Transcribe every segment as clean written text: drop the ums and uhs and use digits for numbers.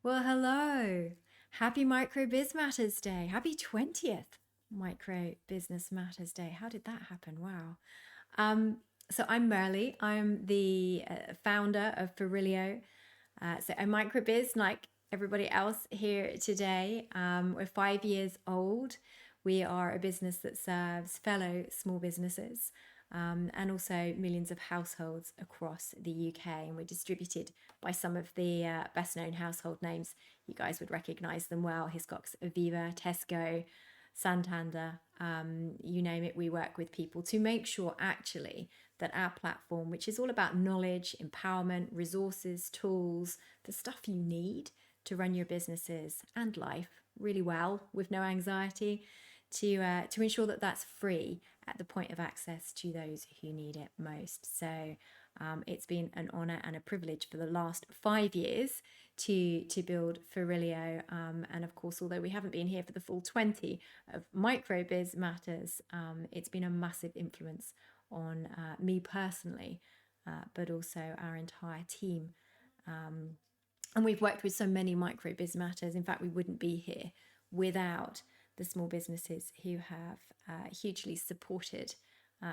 Well, hello. Happy Micro Biz Matters Day. Happy 20th Micro Business Matters Day. How did that happen? Wow. So I'm Merlie. I'm the founder of Farillio. So I'm microbiz like everybody else here today. We're 5 years old. We are a business that serves fellow small businesses and also millions of households across the UK. And we're distributed by some of the best known household names. You guys would recognize them well: Hiscox, Aviva, Tesco, Santander, you name it. We work with people to make sure actually that our platform, which is all about knowledge, empowerment, resources, tools, the stuff you need to run your businesses and life really well with no anxiety, to ensure that that's free at the point of access to those who need it most. So it's been an honor and a privilege for the last 5 years to build Farillio. And of course, although we haven't been here for the full 20 of Microbiz Matters, it's been a massive influence on me personally, but also our entire team. And we've worked with so many Microbiz Matters. In fact, we wouldn't be here without the small businesses who have hugely supported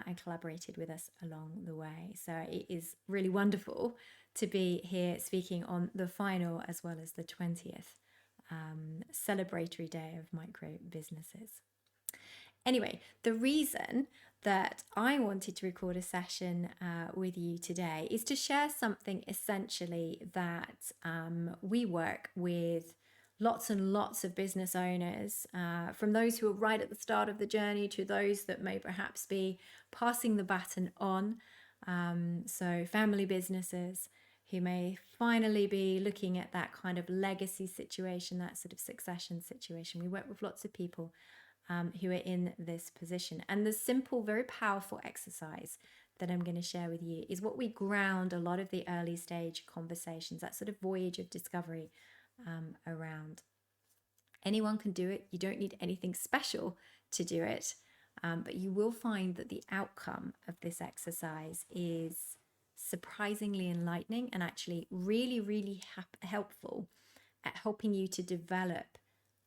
and collaborated with us along the way. So it is really wonderful to be here speaking on the final as well as the 20th celebratory day of micro businesses. Anyway, the reason that I wanted to record a session with you today is to share something essentially that we work with lots and lots of business owners, from those who are right at the start of the journey to those that may perhaps be passing the baton on. So family businesses who may finally be looking at that kind of legacy situation, that sort of succession situation. We work with lots of people who are in this position. And the simple, very powerful exercise that I'm going to share with you is what we ground a lot of the early stage conversations, that sort of voyage of discovery around. Anyone can do it. You don't need anything special to do it. But you will find that the outcome of this exercise is surprisingly enlightening and actually really, really helpful at helping you to develop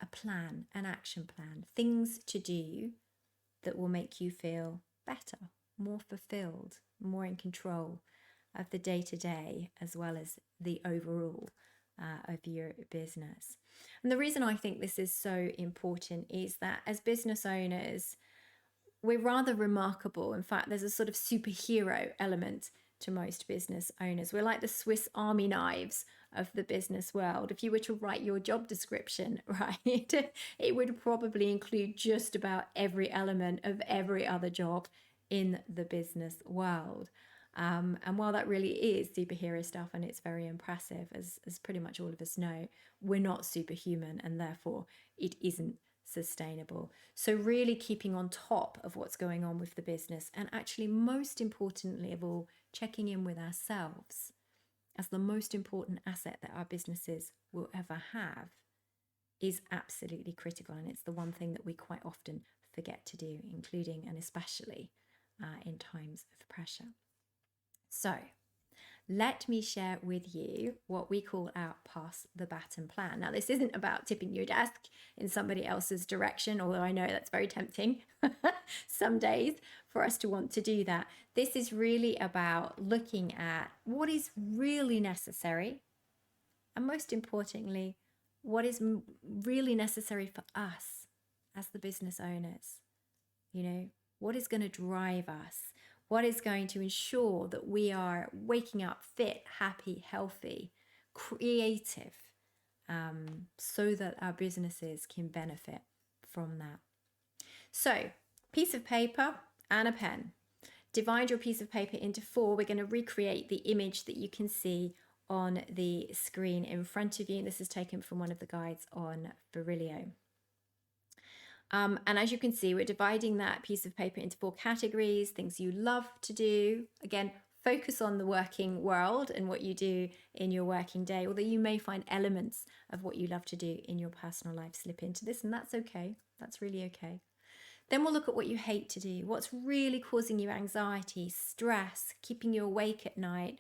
a plan, an action plan, things to do that will make you feel better, more fulfilled, more in control of the day-to-day as well as the overall of your business. And the reason I think this is so important is that as business owners, we're rather remarkable. In fact, there's a sort of superhero element to most business owners. We're like the Swiss Army knives of the business world. If you were to write your job description, right, it would probably include just about every element of every other job in the business world. And while that really is superhero stuff and it's very impressive, as pretty much all of us know, we're not superhuman and therefore it isn't sustainable. So really keeping on top of what's going on with the business, and actually most importantly of all, checking in with ourselves as the most important asset that our businesses will ever have, is absolutely critical. And it's the one thing that we quite often forget to do, including and especially in times of pressure. So let me share with you what we call our pass the baton plan. Now, this isn't about tipping your desk in somebody else's direction, although I know that's very tempting some days for us to want to do that. This is really about looking at what is really necessary, and most importantly, what is really necessary for us as the business owners. You know, what is going to drive us? What is going to ensure that we are waking up fit, happy, healthy, creative, so that our businesses can benefit from that. So, piece of paper and a pen. Divide your piece of paper into 4. We're going to recreate the image that you can see on the screen in front of you. This is taken from one of the guides on Farillio. And as you can see, we're dividing that piece of paper into 4 categories: things you love to do. Again, focus on the working world and what you do in your working day, although you may find elements of what you love to do in your personal life slip into this, and that's okay. That's really okay. Then we'll look at what you hate to do, what's really causing you anxiety, stress, keeping you awake at night,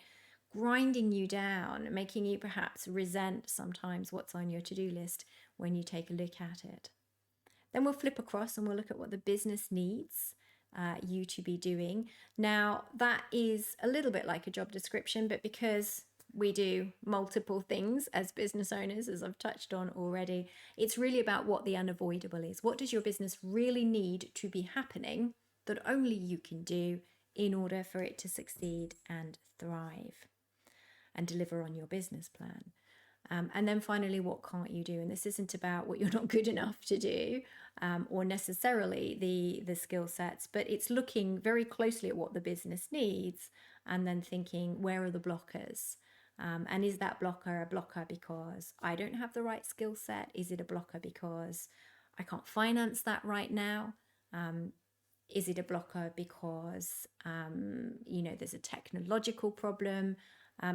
grinding you down, making you perhaps resent sometimes what's on your to-do list when you take a look at it. Then we'll flip across and we'll look at what the business needs you to be doing. Now, that is a little bit like a job description, but because we do multiple things as business owners, as I've touched on already, it's really about what the unavoidable is. What does your business really need to be happening that only you can do in order for it to succeed and thrive and deliver on your business plan? And then finally, what can't you do? And this isn't about what you're not good enough to do or necessarily the skill sets, but it's looking very closely at what the business needs and then thinking, where are the blockers? And is that blocker a blocker because I don't have the right skill set? Is it a blocker because I can't finance that right now? Is it a blocker because, there's a technological problem?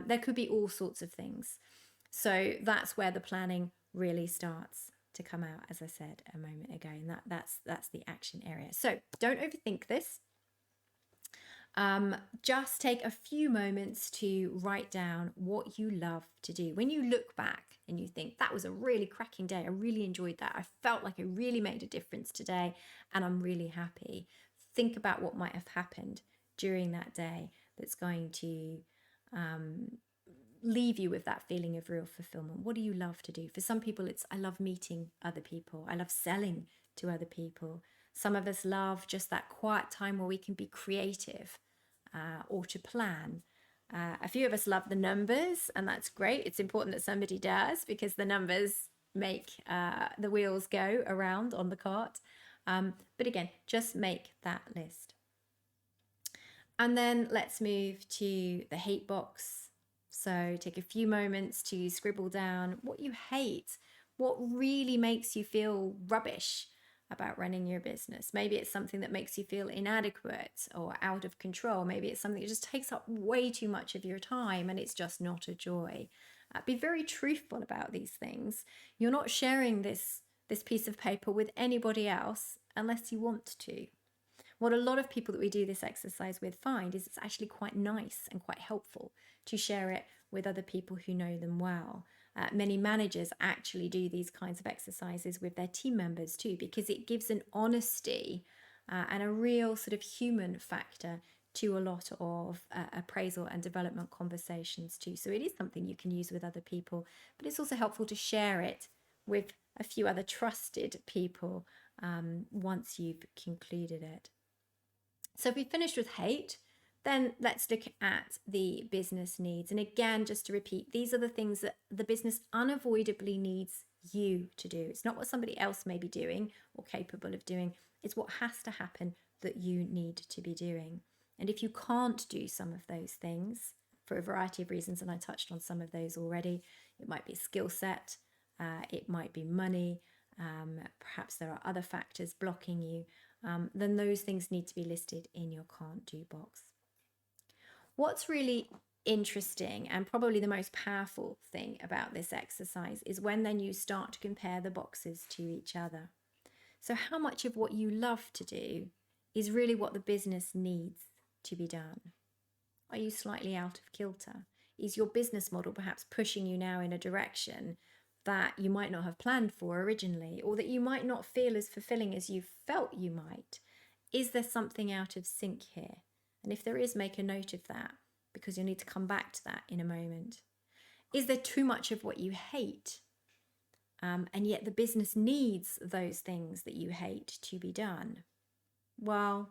There could be all sorts of things. So that's where the planning really starts to come out, as I said a moment ago, and that's the action area. So don't overthink this. Just take a few moments to write down what you love to do. When you look back and you think, that was a really cracking day, I really enjoyed that, I felt like I really made a difference today, and I'm really happy. Think about what might have happened during that day that's going to leave you with that feeling of real fulfillment. What do you love to do? For some people, it's I love meeting other people. I love selling to other people. Some of us love just that quiet time where we can be creative or to plan. A few of us love the numbers, and that's great. It's important that somebody does, because the numbers make the wheels go around on the cart. But again, just make that list. And then let's move to the hate box. So take a few moments to scribble down what you hate, what really makes you feel rubbish about running your business. Maybe it's something that makes you feel inadequate or out of control. Maybe it's something that just takes up way too much of your time and it's just not a joy. Be very truthful about these things. You're not sharing this piece of paper with anybody else unless you want to. What a lot of people that we do this exercise with find is it's actually quite nice and quite helpful to share it with other people who know them well. Many managers actually do these kinds of exercises with their team members too, because it gives an honesty and a real sort of human factor to a lot of appraisal and development conversations too. So it is something you can use with other people, but it's also helpful to share it with a few other trusted people once you've concluded it. So if we finished with hate, then let's look at the business needs. And again, just to repeat, these are the things that the business unavoidably needs you to do. It's not what somebody else may be doing or capable of doing. It's what has to happen that you need to be doing. And if you can't do some of those things for a variety of reasons, and I touched on some of those already, it might be skill set, it might be money, perhaps there are other factors blocking you, then those things need to be listed in your can't do box. What's really interesting and probably the most powerful thing about this exercise is when then you start to compare the boxes to each other. So how much of what you love to do is really what the business needs to be done? Are you slightly out of kilter? Is your business model perhaps pushing you now in a direction that you might not have planned for originally, or that you might not feel as fulfilling as you felt you might? Is there something out of sync here? And if there is, make a note of that, because you'll need to come back to that in a moment. Is there too much of what you hate? And yet the business needs those things that you hate to be done. Well,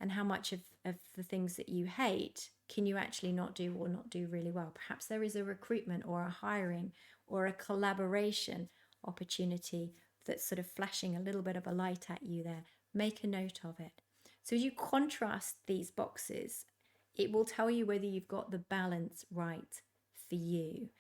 and how much of the things that you hate can you actually not do or not do really well? Perhaps there is a recruitment or a hiring or a collaboration opportunity that's sort of flashing a little bit of a light at you there. Make a note of it. So as you contrast these boxes, it will tell you whether you've got the balance right for you.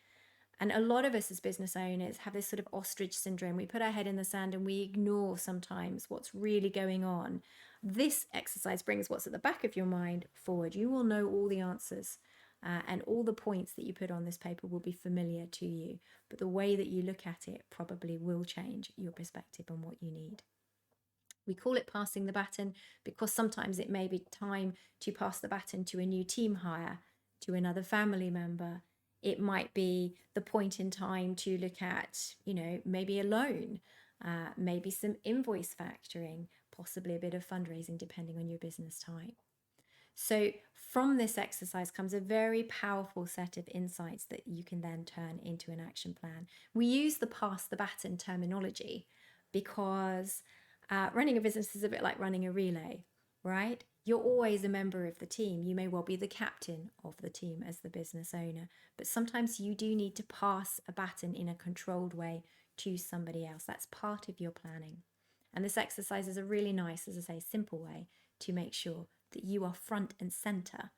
And a lot of us as business owners have this sort of ostrich syndrome. We put our head in the sand and we ignore sometimes what's really going on. This exercise brings what's at the back of your mind forward. You will know all the answers and all the points that you put on this paper will be familiar to you. But the way that you look at it probably will change your perspective on what you need. We call it passing the baton because sometimes it may be time to pass the baton to a new team hire, to another family member. It might be the point in time to look at, maybe a loan, maybe some invoice factoring, possibly a bit of fundraising, depending on your business type. So from this exercise comes a very powerful set of insights that you can then turn into an action plan. We use the pass the baton terminology because running a business is a bit like running a relay, right? You're always a member of the team. You may well be the captain of the team as the business owner, but sometimes you do need to pass a baton in a controlled way to somebody else. That's part of your planning. And this exercise is a really nice, as I say, simple way to make sure that you are front and center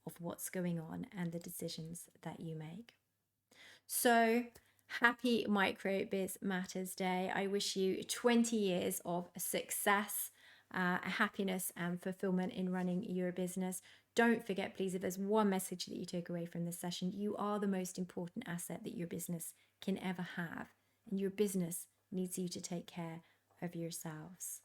of what's going on and the decisions that you make. So happy Micro Biz Matters Day. I wish you 20 years of success, happiness and fulfillment in running your business. Don't forget, please, if there's one message that you took away from this session, you are the most important asset that your business can ever have. And your business needs you to take care of yourselves.